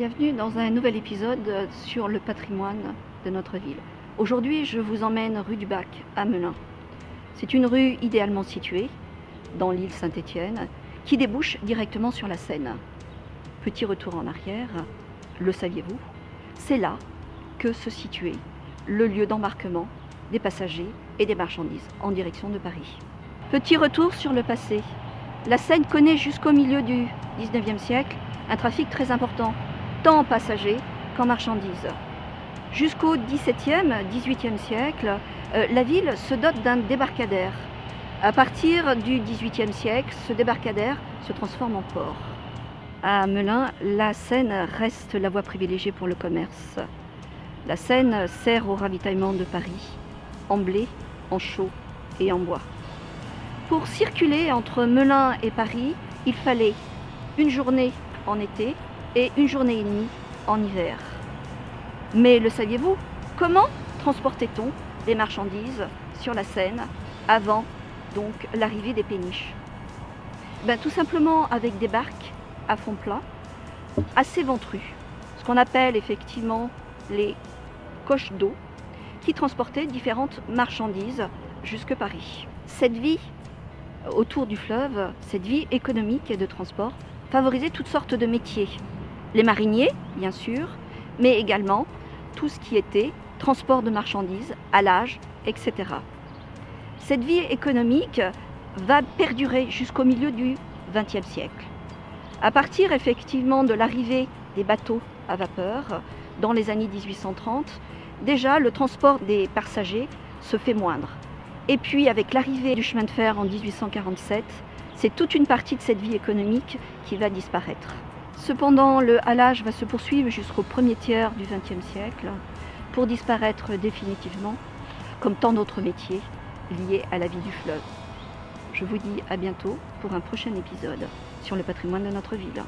bienvenue dans un nouvel épisode sur le patrimoine de notre ville. Aujourd'hui, je vous emmène rue du Bac à Melun. C'est une rue idéalement située dans l'île Saint-Étienne qui débouche directement sur la Seine. Petit retour en arrière, le saviez-vous? C'est là que se situait le lieu d'embarquement des passagers et des marchandises en direction de Paris. Petit retour sur le passé. La Seine connaît jusqu'au milieu du 19e siècle un trafic très important, tant en passagers qu'en marchandises. Jusqu'au XVIIe, XVIIIe siècle, la ville se dote d'un débarcadère. À partir du XVIIIe siècle, ce débarcadère se transforme en port. À Melun, la Seine reste la voie privilégiée pour le commerce. La Seine sert au ravitaillement de Paris, en blé, en chaux et en bois. Pour circuler entre Melun et Paris, il fallait une journée en été et une journée et demie en hiver. Mais le saviez-vous? Comment transportait-on des marchandises sur la Seine avant donc l'arrivée des péniches? Tout simplement avec des barques à fond plat, assez ventrues, ce qu'on appelle effectivement les coches d'eau, qui transportaient différentes marchandises jusque Paris. Cette vie autour du fleuve, cette vie économique et de transport, favorisait toutes sortes de métiers. Les mariniers, bien sûr, mais également tout ce qui était transport de marchandises, halage, etc. Cette vie économique va perdurer jusqu'au milieu du XXe siècle. À partir effectivement de l'arrivée des bateaux à vapeur, dans les années 1830, déjà le transport des passagers se fait moindre. Et puis avec l'arrivée du chemin de fer en 1847, c'est toute une partie de cette vie économique qui va disparaître. Cependant, le halage va se poursuivre jusqu'au premier tiers du XXe siècle pour disparaître définitivement, comme tant d'autres métiers liés à la vie du fleuve. Je vous dis à bientôt pour un prochain épisode sur le patrimoine de notre ville.